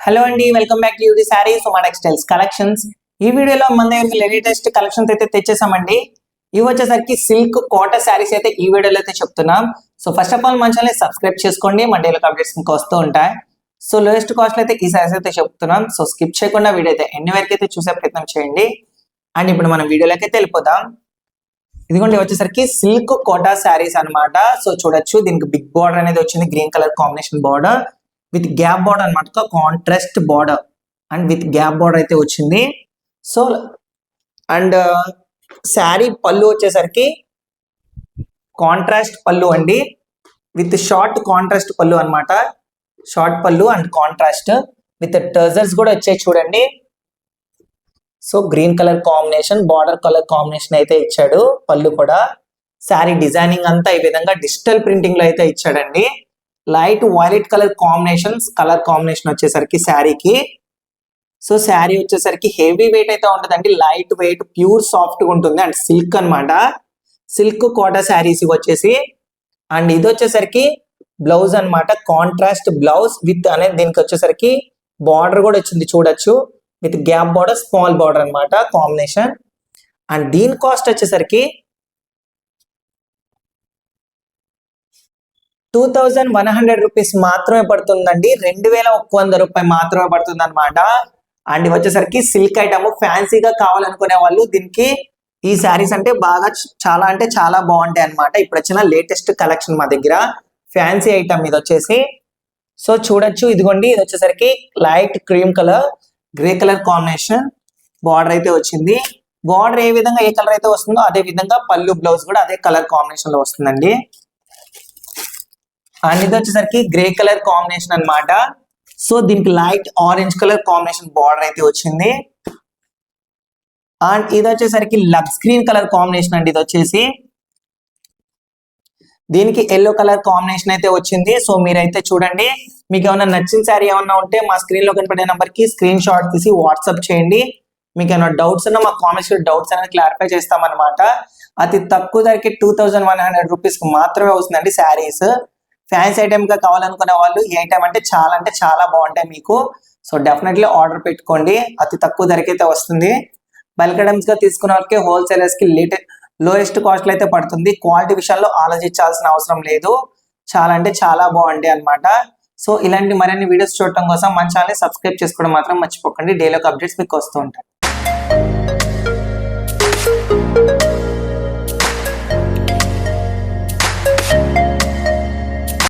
Hello అండి, welcome back to UD saris Uma textiles collections. ఈ వీడియోలో మన దగ్గర లేటెస్ట్ కలెక్షన్స్ అయితే తెచ్చేసామండి. ఇవి వచ్చేసరికి సిల్క్ కాటన్ శారీస్ అయితే ఈ వీడియోలో అయితే చెప్తున్నాం. సో ఫస్ట్ ఆఫ్ ఆల్ మన ఛానల్ సబ్స్క్రైబ్ చేసుకోండి, మన డైలీ అప్డేట్స్ మీకు వస్తూ ఉంటాయి. సో లోయెస్ట్ కాస్ట్ అయితే ఈ శారీస్ అయితే చెప్తున్నాం. సో స్కిప్ చేయకుండా వీడియో అయితే ఎన్ని వరకు అయితే చూసే ప్రయత్నం చేయండి. అండ్ ఇప్పుడు మనం వీడియోలోకి అయితే వెళ్ళిపోదాం. ఇదిగోండి వచ్చేసరికి సిల్క్ కోటా శారీస్ అన్నమాట. సో చూడొచ్చు, దీనికి బిగ్ బార్డర్ అనేది వచ్చింది, green colour combination border with gap border అనమాట, contrast border and with gap border అయితే వచ్చింది. సో అండ్ శారీ పళ్ళు వచ్చేసరికి కాంట్రాస్ట్ పళ్ళు అండి, విత్ షార్ట్ కాంట్రాస్ట్ పళ్ళు అనమాట. షార్ట్ పళ్ళు అండ్ కాంట్రాస్ట్ విత్ టర్జర్స్ కూడా వచ్చాయి చూడండి. So green colour combination, border colour combination అయితే ఇచ్చాడు. పళ్ళు కూడా శారీ డిజైనింగ్ అంతా ఈ విధంగా డిజిటల్ ప్రింటింగ్ లో అయితే ఇచ్చాడండి. లైట్ వైలెట్ కలర్ కాంబినేషన్ వచ్చేసరికి శారీకి. సో శారీ వచ్చేసరికి హెవీ వెయిట్ అయితే ఉంటుందండి, లైట్ వెయిట్ ప్యూర్ సాఫ్ట్ గా ఉంటుంది అండ్ సిల్క్ అనమాట. సిల్క్ కోటా శారీస్ వచ్చేసి. అండ్ ఇది వచ్చేసరికి బ్లౌజ్ అనమాట, కాంట్రాస్ట్ బ్లౌజ్ విత్ అనేది దీనికి వచ్చేసరికి బార్డర్ కూడా వచ్చింది చూడొచ్చు, with gap border, small border అనమాట కాంబినేషన్. అండ్ దీని కాస్ట్ వచ్చేసరికి 2100 రూపీస్ మాత్రమే పడుతుందండి, 2100 రూపాయలు మాత్రమే పడుతుంది అనమాట. అండ్ వచ్చేసరికి సిల్క్ ఐటమ్ ఫ్యాన్సీగా కావాలనుకునే వాళ్ళు దీనికి ఈ శారీస్ అంటే బాగా చాలా బాగుంటాయి అనమాట. ఇప్పుడు వచ్చిన లేటెస్ట్ కలెక్షన్ మా దగ్గర ఫ్యాన్సీ ఐటమ్ ఇది వచ్చేసి. సో చూడొచ్చు, ఇదిగోండి ఇది వచ్చేసరికి light cream colour grey colour combination border అయితే వచ్చింది. బార్డర్ ఏ విధంగా ఏ కలర్ అయితే వస్తుందో అదే విధంగా పళ్ళు బ్లౌజ్ కూడా అదే కలర్ కాంబినేషన్ లో వస్తుందండి. అండ్ ఇది వచ్చేసరికి గ్రే కలర్ కాంబినేషన్ అనమాట. సో దీనికి light orange colour combination border అయితే వచ్చింది. అండ్ ఇది వచ్చేసరికి లక్స్ గ్రీన్ కలర్ కాంబినేషన్ అండి. ఇది వచ్చేసి దీనికి ఎల్లో కలర్ కాంబినేషన్ అయితే వచ్చింది. సో మీరైతే చూడండి, మీకు ఏమైనా నచ్చిన శారీ ఏమన్నా ఉంటే మా స్క్రీన్ లో కనపడే నెంబర్ కి స్క్రీన్ షాట్ తీసి వాట్సాప్ చేయండి. మీకు ఏమైనా డౌట్స్ ఉన్నా మా కామెంట్స్ డౌట్స్ అనేది క్లారిఫై చేస్తామన్నమాట. అతి తక్కువ ధరకి 2100 రూపీస్ మాత్రమే వస్తుందండి శారీస్. ఫ్యాన్సీ ఐటమ్ గా కావాలనుకునే వాళ్ళు ఈ ఐటమ్ అంటే చాలా బాగుంటాయి మీకు. సో డెఫినెట్లీ ఆర్డర్ పెట్టుకోండి, అతి తక్కువ ధరకైతే వస్తుంది. బల్క్ ఐటమ్స్ గా తీసుకున్న వాళ్ళకి హోల్సేలర్స్ కి లోయెస్ట్ కాస్ట్ లో అయితే పడుతుంది. క్వాలిటీ విషయాల్లో ఆలోచించాల్సిన అవసరం లేదు, చాలా బాగుంటాయి అనమాట. సో ఇలాంటి మరిన్ని వీడియోస్ చూడటం కోసం మన ఛానల్ సబ్స్క్రైబ్ చేసుకోవడం మాత్రం మర్చిపోకండి. డైలీ అప్డేట్స్ మీకు వస్తూ ఉంటాయి.